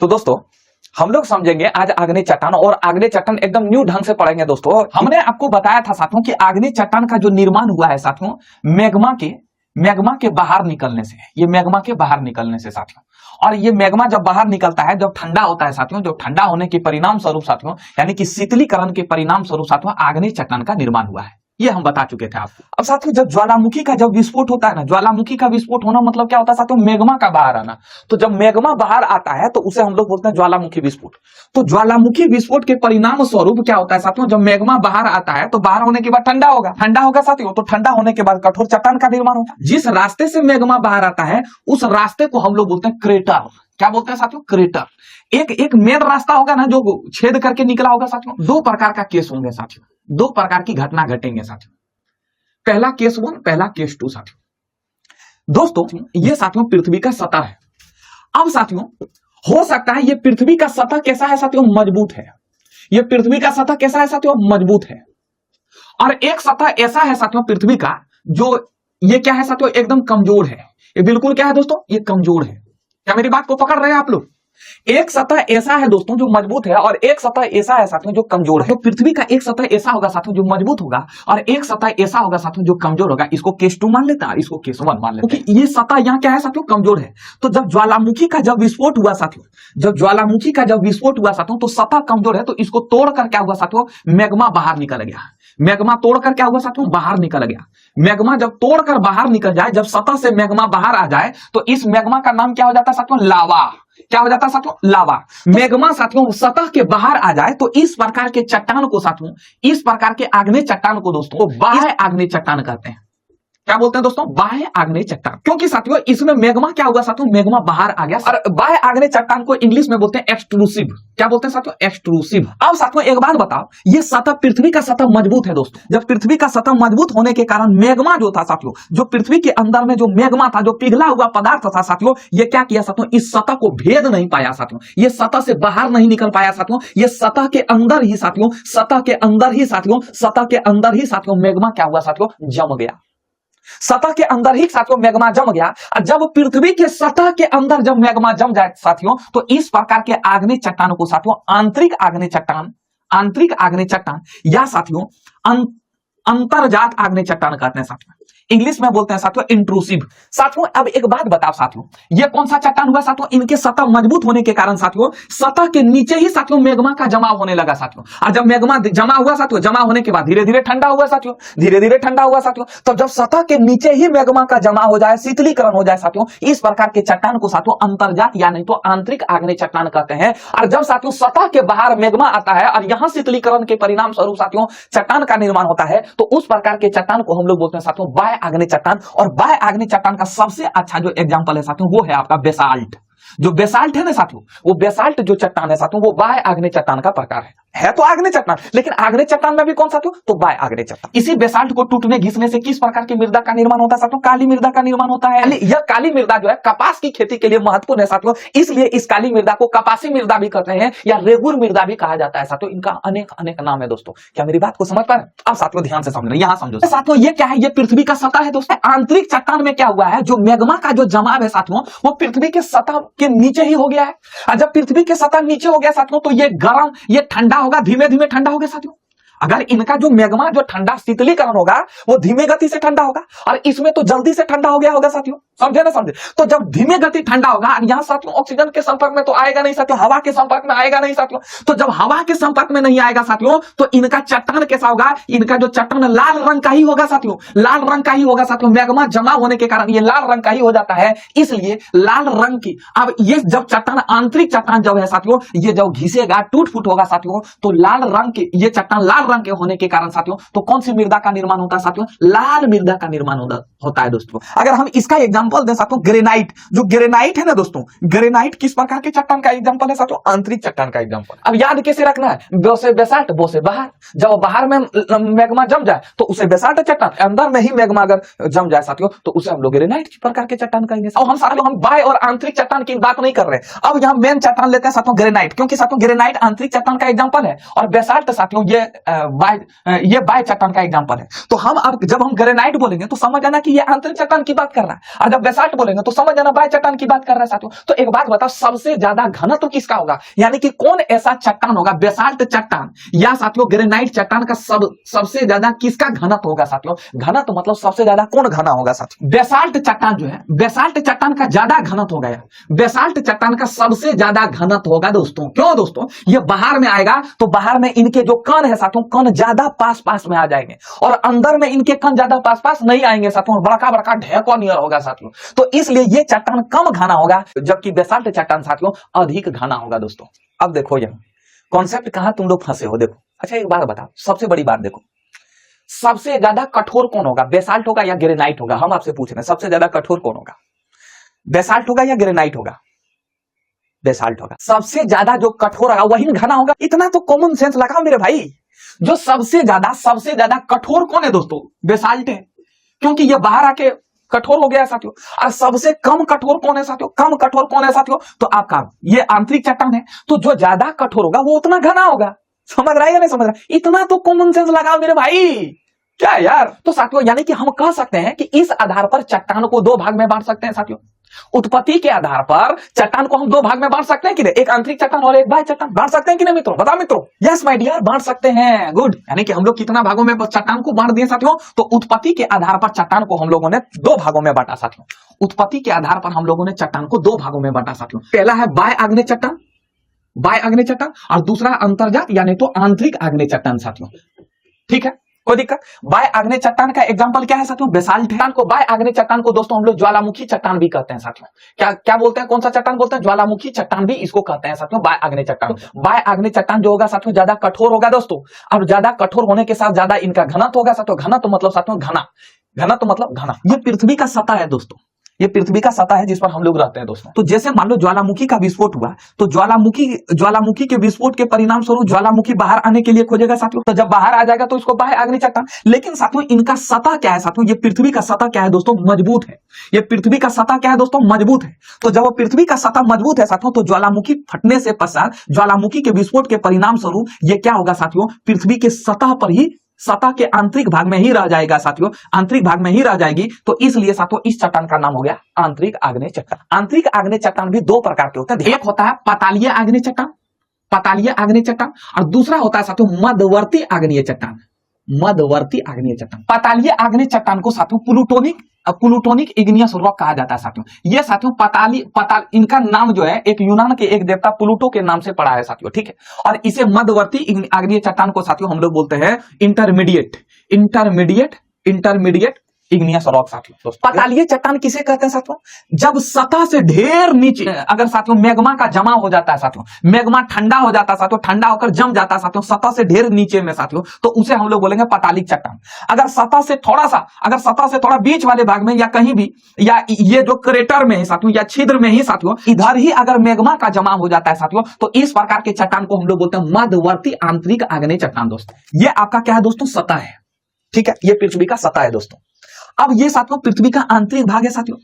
तो दोस्तों हम लोग समझेंगे आज आग्नेय चट्टान, और आग्नेय चट्टान एकदम न्यू ढंग से पढ़ेंगे दोस्तों। हमने आपको बताया था साथियों कि आग्नेय चट्टान का जो निर्माण हुआ है साथियों मैग्मा के बाहर निकलने से, ये मैग्मा के बाहर निकलने से साथियों। और ये मैग्मा जब बाहर निकलता है, जब ठंडा होता है साथियों, जब ठंडा होने के परिणाम स्वरूप साथियों, यानी कि शीतलीकरण के परिणाम स्वरूप साथियों आग्नेय चट्टान का निर्माण हुआ है। ये हम बता चुके थे आपको। अब साथियों जब ज्वालामुखी का जब विस्फोट होता है ना, ज्वालामुखी का विस्फोट होना मतलब क्या होता है साथियों, मैग्मा का बाहर आना। तो जब मैग्मा बाहर आता है तो उसे हम लोग बोलते हैं ज्वालामुखी विस्फोट। तो ज्वालामुखी विस्फोट के परिणाम स्वरूप क्या होता है साथियों, जब मैग्मा बाहर आता है तो बाहर होने के बाद ठंडा होगा साथियों। तो ठंडा होने के बाद कठोर चट्टान का निर्माण होगा। जिस रास्ते से मैग्मा बाहर आता है उस रास्ते को हम लोग बोलते हैं क्रेटर। क्या बोलते हैं साथियों, क्रेटर। एक मेन रास्ता होगा ना जो छेद करके निकला होगा साथियों। दो प्रकार का केस होंगे साथियों, दो प्रकार की घटना घटेंगे साथियों। पहला केस 1, पहला केस 2 साथियों। दोस्तों ये साथियों पृथ्वी का सतह है। अब साथियों हो सकता है ये पृथ्वी का सतह कैसा है साथियों, मजबूत है। ये पृथ्वी का सतह कैसा है साथियों, मजबूत है। और एक सतह ऐसा है साथियों पृथ्वी का जो ये क्या है साथियों, एकदम कमजोर है। ये बिल्कुल क्या है दोस्तों, ये कमजोर है। क्या मेरी बात को पकड़ रहे हैं आप लोग? एक सतह ऐसा है दोस्तों जो मजबूत है और एक सतह ऐसा है साथियों जो कमजोर है। तो पृथ्वी का एक सतह ऐसा होगा साथियों जो मजबूत होगा और एक सतह ऐसा होगा साथियों जो कमजोर होगा। इसको केस 2 मान लेते हैं, इसको केस 1 मान लेते हैं। क्योंकि ये सतह यहाँ क्या है साथियों, कमजोर है। तो जब ज्वालामुखी का जब विस्फोट हुआ साथियों, तो सतह कमजोर है, तो इसको तोड़कर क्या हुआ साथियों, मैग्मा बाहर निकल गया। मैग्मा तोड़कर क्या हुआ साथियों, बाहर निकल गया। मैग्मा जब तोड़कर बाहर निकल जाए, जब सतह से मैग्मा बाहर आ जाए तो इस मैग्मा का नाम क्या हो जाता है साथियों, लावा। क्या हो जाता है साथियों, लावा। मैग्मा साथियों सतह के बाहर आ जाए तो इस प्रकार के चट्टान को साथियों, इस प्रकार के आग्नेय चट्टान को दोस्तों बाह्य आग्नेय चट्टान कहते हैं। क्या बोलते हैं दोस्तों, बाह्य आग्नेय चट्टान। क्योंकि साथियों इसमें मैग्मा क्या हुआ साथियों, मैग्मा बाहर आ गया। और बाह्य आग्नेय चट्टान को इंग्लिश में बोलते हैं एक्सट्रूसिव। क्या बोलते हैं साथियों, एक्सट्रूसिव। अब साथियों एक बात बताओ, ये सतह पृथ्वी का सतह मजबूत है दोस्तों। जब पृथ्वी का सतह मजबूत होने के कारण मैग्मा जो था साथियों, जो पृथ्वी के अंदर में जो मैग्मा था, जो पिघला हुआ पदार्थ था साथियों, ये क्या किया साथियों, इस सतह को भेद नहीं पाया साथियों। ये सतह से बाहर नहीं निकल पाया साथियों। ये सतह के अंदर ही साथियों, सतह के अंदर ही साथियों मैग्मा क्या हुआ साथियों, जम गया। सतह के अंदर ही साथियों मैग्मा जम गया। और जब पृथ्वी के सतह के अंदर जब मैग्मा जम जाए साथियों, तो इस प्रकार के आग्नेय चट्टान को साथियों आंतरिक आग्नेय चट्टान या साथियों अंतर्जात आग्नेय चट्टान कहते हैं साथियों। इंग्लिश में बोलते हैं साथियों इंट्रूसिव। साथियों अब एक बात बताओ साथियों, ये कौन सा चट्टान हुआ साथियों, इनके सतह मजबूत होने के कारण साथियों सतह के नीचे ही साथियों मैग्मा का जमाव होने लगा साथियों। और जब मैग्मा जमा हुआ साथियों, जमा होने के बाद धीरे धीरे ठंडा हुआ साथियों, तब जब सतह के नीचे ही मैग्मा का जमा हो जाए, शीतलीकरण हो जाए साथियों, इस प्रकार के चट्टान को साथियों अंतर्जात या नहीं तो आंतरिक आग्नेय चट्टान कहते हैं। और जब साथियों सतह के बाहर मैग्मा आता है और यहां शीतलीकरण के परिणाम स्वरूप साथियों चट्टान का निर्माण होता है, तो उस प्रकार के चट्टान को हम लोग बोलते हैं साथियों बाह्य आग्नेय चट्टान। और बाह्य आग्नेय चट्टान का सबसे अच्छा जो एग्जांपल है साथियों वो है आपका बेसाल्ट। जो बेसाल्ट है ना साथियों, वो बेसाल्ट जो चट्टान है साथियों वो बाह्य आग्नेय चट्टान का प्रकार है तो आग्नेय चट्टान, लेकिन आग्नेय चट्टान में भी कौन साथियों, तो बाह्य आग्नेय चट्टान। इसी बेसाल्ट को टूटने घिसने से किस प्रकार की मृदा का निर्माण होता है साथियों, काली मृदा का निर्माण होता है। यह काली मृदा जो है कपास की खेती के लिए महत्वपूर्ण है साथियों, इसलिए इस काली मृदा को कपासी मृदा भी कहते हैं या रेगुर मृदा भी कहा जाता है साथियों। इनका अनेक नाम है दोस्तों। क्या मेरी बात को समझ पा रहे हैं? अब साथियों ध्यान से समझना, यहां समझो साथियों ये क्या है, ये पृथ्वी का सतह है दोस्तों। आंतरिक चट्टान में क्या हुआ है, जो मैग्मा का जो जमाव है साथियों वो पृथ्वी के सतह के नीचे ही हो गया है। और जब पृथ्वी के सतह नीचे हो गया साथियों तो ये गर्म, ये ठंडा होगा, धीमे धीमे ठंडा होगा साथियों। अगर इनका जो मैग्मा जो ठंडा शीतलीकरण होगा वो धीमे गति से ठंडा होगा और इसमें तो जल्दी से ठंडा हो गया होगा साथियों। समझे ना, समझे? तो जब धीमे गति ठंडा होगा और यहां साथियों ऑक्सीजन के संपर्क में तो आएगा नहीं साथियों, हवा के संपर्क में आएगा नहीं साथियों। तो जब हवा के संपर्क में नहीं आएगा साथियों तो इनका चट्टान कैसा होगा, इनका जो चट्टान लाल रंग का ही होगा साथियों, लाल रंग का ही होगा साथियों। मैग्मा जमा होने के कारण ये लाल रंग का ही हो जाता है, इसलिए लाल रंग की। अब ये जब चट्टान आंतरिक चट्टान जब है साथियों, ये जब घिसेगा टूट फूट होगा साथियों, तो लाल रंग के ये चट्टान लाल रंग के होने के कारण साथियों तो कौन सी मृदा का निर्माण होता है साथियों, लाल मृदा का निर्माण होता है दोस्तों। अगर हम इसका एग्जांपल दें साथियों, ग्रेनाइट, जो ग्रेनाइट है ना दोस्तों, ग्रेनाइट किस प्रकार के चट्टान का एग्जांपल है साथियों, आंतरिक चट्टान का एग्जांपल। अब याद कैसे रखना है, बोसे बेसाल्ट, बोसे बाहर। जब बाहर में मैग्मा जम जाए तो उसे बेसाल्ट चट्टान, अंदर में ही मैग्मा अगर जम जाए साथियों तो उसे हम लोग ग्रेनाइट प्रकार के चट्टान कहेंगे। और हम साथियों हम बाह्य और आंतरिक चट्टान की बात नहीं कर रहे। अब यहाँ मेन चट्टान लेते हैं साथियों ग्रेनाइट, क्योंकि साथियों ग्रेनाइट आंतरिक चट्टान का एग्जांपल है और बेसाल्ट साथियों ये ये बाय चट्टान का एग्जांपल है। तो हम अब जब हम ग्रेनाइट बोलेंगे तो समझ आना कि ये आंतरिक चट्टान की बात कर रहा है, और जब बेसाल्ट बोलेंगे तो समझ आना बाय चट्टान की बात कर रहा है साथियों। तो एक बात बताओ, सबसे ज्यादा घनत्व किसका होगा, यानी कि कौन ऐसा चट्टान होगा, बेसाल्ट चट्टान या साथियों ग्रेनाइट चट्टान का सबसे ज्यादा किसका घनत्व होगा साथियों। घनत्व मतलब सबसे ज्यादा कौन घना होगा साथियों। बेसाल्ट चट्टान जो है, बेसाल्ट चट्टान का ज्यादा घनत्व होगा, बेसाल्ट चट्टान का सबसे ज्यादा घनत्व होगा दोस्तों। क्यों दोस्तों, ये बाहर में आएगा तो बाहर में इनके जो कण है साथियों, कण ज्यादा पास पास में आ जाएंगे, और अंदर में इनके कण ज्यादा पास पास नहीं आएंगे साथियों, बड़का बड़का ढेको नियर होगा साथियों। तो इसलिए ये चट्टान कम घना होगा, जबकि बेसाल्ट चट्टान साथियों अधिक घना होगा दोस्तों। अब देखो ये कॉन्सेप्ट कहां तुम लोग फंसे हो, देखो। अच्छा एक बात बताओ, सबसे बड़ी बात देखो, सबसे ज्यादा कठोर कौन होगा, बेसाल्ट होगा या ग्रेनाइट होगा। हम आपसे पूछ रहे हैं सबसे ज्यादा कठोर कौन होगा, बेसाल्ट होगा या ग्रेनाइट होगा। बेसाल्ट होगा। सबसे ज्यादा जो कठोर होगा वही घना होगा। इतना तो कॉमन सेंस लगाओ मेरे भाई। जो सबसे ज्यादा कठोर कौन है दोस्तों, बेसाल्ट है, क्योंकि ये बाहर आके कठोर हो गया साथियों। और सबसे कम कठोर कौन है साथियों, कम कठोर कौन है साथियों, तो आपका ये आंतरिक चट्टान है। तो जो ज्यादा कठोर होगा वो उतना घना होगा। समझ रहा है या नहीं समझ रहा, इतना तो कॉमन सेंस लगाओ मेरे भाई। क्या यार, तो साथियों यानी कि हम कह सकते हैं कि इस आधार पर चट्टान को दो भाग में बांट सकते हैं साथियों। उत्पत्ति के आधार पर चट्टान को हम दो भाग में बांट सकते हैं कि नहीं, एक आंतरिक चट्टान और एक बाह्य चट्टान। बांट सकते हैं कि नहीं मित्रों, बताओ मित्रों। यस माय डियर, बांट सकते हैं। गुड, यानी कि हम लोग कितना भागों में चट्टान को बांट दिए साथियों, तो उत्पत्ति के आधार पर चट्टान को हम लोगों ने दो भागों में बांटा साथियों। उत्पत्ति के आधार पर हम लोगों ने चट्टान को दो भागों में बांटा साथियों। पहला है बाह्य आग्नेय चट्टान, बाह्य आग्नेय चट्टान, और दूसरा अंतर्जात यानी तो आंतरिक आग्नेय चट्टान साथियों। ठीक है, कोई दिक्कत। बाह्य आग्नेय चट्टान का एग्जांपल क्या है साथियों, बेसाल्ट चट्टान को। बाह्य आग्नेय चट्टान को दोस्तों हम लोग ज्वालामुखी चट्टान भी कहते हैं साथियों। क्या क्या बोलते हैं, कौन सा चट्टान बोलते हैं, ज्वालामुखी चट्टान भी इसको कहते हैं साथियों, बाह्य आग्नेय चट्टान। बाह्य आग्नेय चट्टान जो होगा साथियों ज्यादा कठोर होगा दोस्तों। अब ज्यादा कठोर होने के साथ ज्यादा इनका घनत्व होगा साथियों। घनत्व मतलब साथियों घना, घनत्व मतलब घना। ये पृथ्वी का सतह है दोस्तों, ये पृथ्वी का सतह है जिस पर हम लोग रहते हैं दोस्तों। तो जैसे मान लो ज्वालामुखी का विस्फोट हुआ, तो ज्वालामुखी के विस्फोट के परिणाम स्वरूप ज्वालामुखी बाहर आने के लिए खोजेगा साथियों। तो जब बाहर आ जाएगा तो इसको बाह्य आग्नेय चट्टान। लेकिन साथियों इनका सतह क्या है साथियों, ये पृथ्वी का सतह क्या है दोस्तों, मजबूत है। ये पृथ्वी का सतह क्या है दोस्तों, मजबूत है। तो जब वो पृथ्वी का सतह मजबूत है साथियों, तो ज्वालामुखी फटने से पश्चात ज्वालामुखी के विस्फोट के परिणाम स्वरूप ये क्या होगा साथियों, पृथ्वी के सतह पर ही, सतह के आंतरिक भाग में ही रह जाएगा साथियों, आंतरिक भाग में ही रह जाएगी। तो इसलिए साथियों इस चट्टान का नाम हो गया आंतरिक आग्नेय चट्टान। आंतरिक आग्नेय चट्टान भी दो प्रकार के होते हैं। एक होता है पातालीय आग्नेय चट्टान, पातालीय आग्नेय चट्टान, और दूसरा होता है साथियों मध्यवर्ती आग्नेय चट्टान, मध्यवर्ती आग्नेय चट्टान। पातालीय आग्नेय चट्टान को साथियों प्लूटोनिक इग्नियस रॉक कहा जाता है साथियों। ये साथियों इनका नाम जो है एक यूनान के एक देवता प्लूटो के नाम से पड़ा है साथियों। ठीक है, और इसे मध्यवर्ती आग्नेय चट्टान को साथियों हम लोग बोलते हैं इंटरमीडिएट इग्नियस रॉक साथियों। पातालीय चट्टान किसे कहते हैं साथियों, जब सतह से ढेर नीचे अगर साथियों मैग्मा का जमा हो जाता है साथियों, मैग्मा ठंडा हो जाता है साथियों, ठंडा होकर जम जाता है साथियों सतह से ढेर नीचे में साथियों, तो उसे हम लोग बोलेंगे पातालिक चट्टान। अगर सतह से थोड़ा बीच वाले भाग में या कहीं भी, या ये जो क्रेटर में है साथियों या छिद्र में ही साथियों, इधर ही अगर मैग्मा का जमा हो जाता है साथियों, तो इस प्रकार के चट्टान को हम लोग बोलते हैं मध्यवर्ती आंतरिक आग्नेय चट्टान दोस्तों। ये आपका क्या है दोस्तों, सतह है। ठीक है, ये पृथ्वी का सतह है दोस्तों। अब ये साथियों पृथ्वी का आंतरिक भाग है साथियों।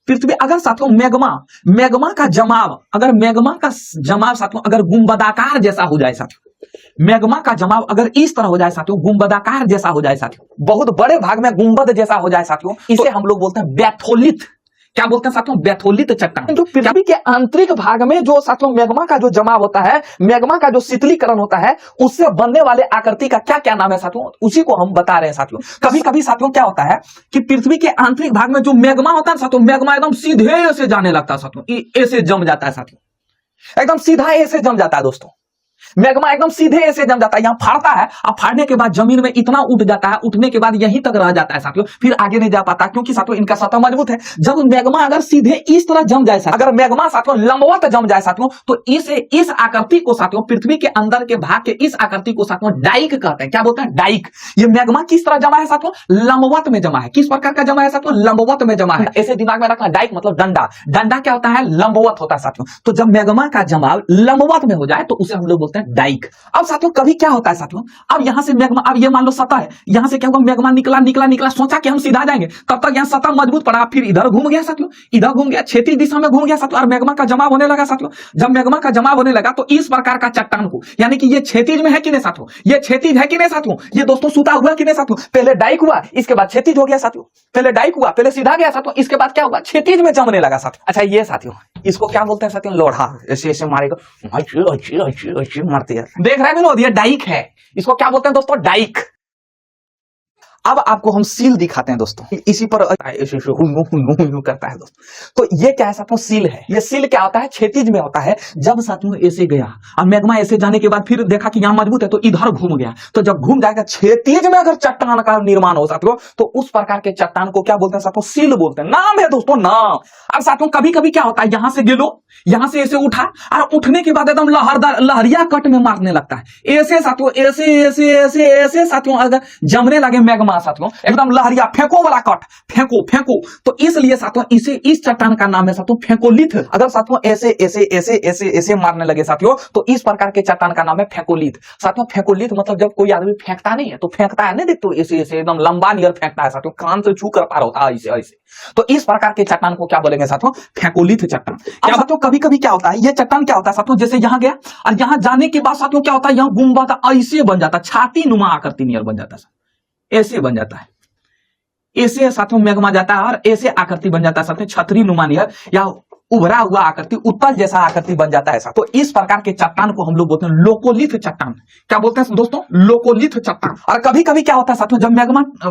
पृथ्वी अगर साथियों मैग्मा का जमाव, अगर मैग्मा का जमाव साथियों अगर गुंबदाकार जैसा हो जाए साथियों, मैग्मा का जमाव अगर इस तरह हो जाए साथियों, गुंबदाकार जैसा हो जाए साथियों, बहुत बड़े भाग में गुंबद जैसा हो जाए साथियों, इसे हम लोग बोलते हैं बैथोलिथ। क्या बोलते हैं साथियों, बैथोलित चट्टान। जो पृथ्वी के आंतरिक भाग में जो साथियों मैग्मा का जो जमाव होता है, मैग्मा का जो शीतलीकरण होता है, उससे बनने वाले आकृति का क्या क्या नाम है साथियों, उसी को हम बता रहे हैं साथियों। कभी कभी साथियों क्या होता है कि पृथ्वी के आंतरिक भाग में जो मैग्मा होता है साथियों, मैग्मा एकदम सीधे से जाने लगता है साथियों, ऐसे जम जाता है साथियों, एकदम सीधा ऐसे जम जाता है दोस्तों। मैग्मा एकदम सीधे ऐसे जम जाता है, यहां फाड़ता है, अब फाड़ने के बाद जमीन में इतना उठ जाता है, उठने के बाद यहीं तक रह जाता है साथियों, फिर आगे नहीं जा पाता, क्योंकि साथियों इनका सतह मजबूत है। जब मैग्मा अगर सीधे इस तरह जम जाए, अगर मैग्मा साथियों लंबवत जम जाए साथियों, तो इस आकृति को साथियों, पृथ्वी के अंदर के भाग के इस आकृति को साथियों डाइक कहते हैं। क्या बोलते हैं, डाइक। ये मैग्मा किस तरह जमा है साथियों, लंबवत में जमा है। किस प्रकार का जमा है साथियों, लंबवत में जमा है। ऐसे दिमाग में रखना, डाइक मतलब डंडा, डंडा क्या होता है, लंबवत होता है साथियों। तो जब मैग्मा का जमाव लंबवत में हो जाए तो उसे हम लोग बोलते हैं डाइक। अब साथियों कभी क्या होता है साथियों, अब यहां से मैग्मा, अब ये मान लो सतह है, यहां से क्या हुआ, मैग्मा निकला निकला निकला, सोचा कि हम सीधा जाएंगे, तब तक यहाँ सतह मजबूत पड़ा, फिर इधर घूम गया साथियों, इधर घूम गया, क्षैतिज दिशा में घूम गया साथियों, और मैग्मा का जमाव होने लगा साथियों। जब मैग्मा का जमाव होने लगा तो इस प्रकार का चट्टान को, यानी कि ये क्षैतिज में है कि नहीं साथियों, ये क्षैतिज है कि नहीं साथियों, ये दोस्तों सूता हुआ कि नहीं साथियों, पहले डाइक हुआ, इसके बाद क्षैतिज हो गया साथियों, पहले डाइक हुआ, पहले सीधा गया साथियों, इसके बाद क्या हुआ, क्षैतिज में जमने लगा साथियों। अच्छा ये साथियों, इसको क्या बोलते हैं साथियों, लोढ़ा, ऐसे ऐसे मारेगा, मारती है, देख रहे हैं विनोद, ये डाइक है, इसको क्या बोलते हैं दोस्तों, डाइक। अब आपको हम सील दिखाते हैं दोस्तों, इसी पर करता है दोस्तों। तो ये क्या है साथियों, सील है। ये सील क्या होता है, क्षैतिज में होता है। जब साथियों ऐसे गया और मैग्मा ऐसे जाने के बाद फिर देखा कि यहाँ मजबूत है तो इधर घूम गया, तो जब घूम जाएगा क्षैतिज में अगर चट्टान का निर्माण हो साथियों, तो उस प्रकार के चट्टान को क्या बोलते हैं साथियों, सील बोलते हैं। नाम है दोस्तों, नाम। अब साथियों कभी कभी क्या होता है, यहां से गिलो, यहां से ऐसे उठा और उठने के बाद एकदम लहरदार लहरिया कट में मारने लगता है, ऐसे साथियों, ऐसे ऐसे ऐसे ऐसे साथियों, अगर जमने लगे मैग्मा साथियों, एकदम लहरिया, फेंको वाला कट, फेंको फेंको, तो इसलिए साथियों इसे, इस चट्टान का नाम है साथियों फेंकोलिथ। अगर साथियों ऐसे ऐसे ऐसे ऐसे ऐसे मारने लगे साथियों, तो इस प्रकार के चट्टान का नाम है फेंकोलिथ। साथियों फेंकोलिथ मतलब जब कोई आदमी फेंकता नहीं है तो फेंकता है, नहीं देखते ऐसे ऐसे एकदम लंबा नियर फेंकता है साथियों, कान से छू कर पार होता है ऐसे ऐसे, तो इस प्रकार के चट्टान को क्या बोलेंगे साथियों, फेंकोलिथ चट्टान। अब साथियों कभी कभी क्या होता है, ये चट्टान क्या होता है साथियों, जैसे यहां गया और यहां जाने के बाद साथियों क्या होता है, यहां गुंबद ऐसे बन जाता है, छाती नुमा आकृति नियर बन जाता है, ऐसे बन जाता है, ऐसे साथियों मैग्मा जाता है और ऐसे आकृति बन जाता है साथियों, छतरी नुमा नियर या उभरा हुआ आकृति, उत्तल जैसा आकृति बन जाता है ऐसा। तो इस प्रकार के चट्टान को हम लोग बोलते हैं लोकोलिथ चट्टान। क्या बोलते हैं दोस्तों, लोकोलिथ चट्टान। और कभी कभी क्या होता है साथियों, जब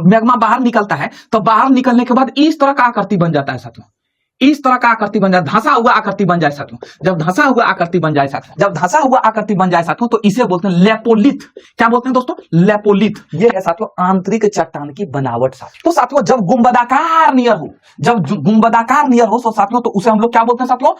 मैग्मा बाहर निकलता है तो बाहर निकलने के बाद इस तरह का आकृति बन जाता है साथियों, इस तरह का आकृति बन जाए, धंसा हुआ आकृति बन जाए साथियों। जब धंसा हुआ आकृति बन जाए साथियों, जब धंसा हुआ आकृति बन जाए साथियों, तो इसे बोलते हैं लेपोलिथ। क्या बोलते हैं दोस्तों, लेपोलिथ। ये है साथियों आंतरिक चट्टान की बनावट साथियों। तो साथियों जब गुंबदाकार नियर हो, जब गुंबदाकार नियर हो तो साथियों, तो उसे हम लोग क्या बोलते हैं साथियों,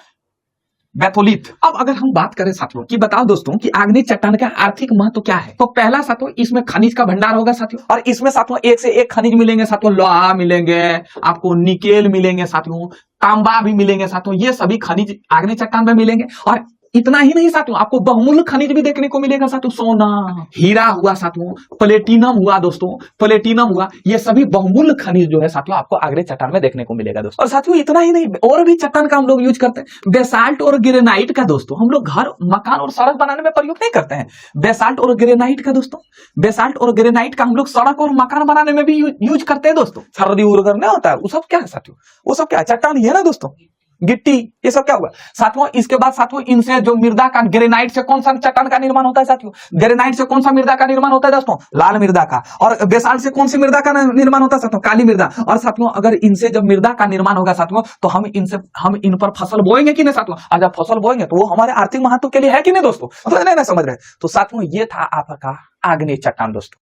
बैथोलिथ। अब अगर हम बात करें साथियों कि बताओ दोस्तों कि आग्नेय चट्टान का आर्थिक महत्व क्या है, तो पहला साथियों इसमें खनिज का भंडार होगा साथियों, और इसमें साथियों एक से एक खनिज मिलेंगे साथियों, लोहा मिलेंगे आपको, निकेल मिलेंगे साथियों, तांबा भी मिलेंगे साथियों, ये सभी खनिज आग्नेय चट्टान में मिलेंगे। और इतना ही नहीं साथियों, आपको बहुमूल्य खनिज भी देखने को मिलेगा साथियों, सोना, हीरा हुआ साथियों, प्लेटिनम हुआ दोस्तों, प्लेटिनम हुआ, ये सभी बहुमूल्य खनिज जो है साथियों आपको आग्नेय चट्टान में देखने को मिलेगा दोस्तों। और साथियों इतना ही नहीं, और भी चट्टान का हम लोग यूज करते हैं, बेसाल्ट और ग्रेनाइट का दोस्तों, हम लोग घर, मकान और सड़क बनाने में प्रयोग नहीं करते हैं, बेसाल्ट और ग्रेनाइट का दोस्तों, बेसाल्ट और ग्रेनाइट का हम लोग सड़क और मकान बनाने में भी यूज करते हैं दोस्तों। सर्दी उर्गर नहीं होता है, वो सब क्या है साथियों, वो सब क्या है, चट्टान ही है ना दोस्तों, गिट्टी, ये सब क्या हुआ साथियों। इसके बाद साथियों इनसे जो मृदा का, ग्रेनाइट से कौन सा चट्टान का निर्माण होता है साथियों, ग्रेनाइट से कौन सा मृदा का निर्माण होता है दोस्तों, लाल मृदा का। और बेसाल्ट से कौन सी मृदा का निर्माण होता है साथियों, काली मृदा। और साथियों अगर इनसे जब मृदा का निर्माण होगा साथियों, तो हम इन पर फसल बोएंगे कि नहीं साथियों, और जब फसल बोएंगे तो वो हमारे आर्थिक महत्व के लिए है कि नहीं दोस्तों, नहीं समझ रहे। तो साथियों ये था आपका आग्नेय चट्टान दोस्तों।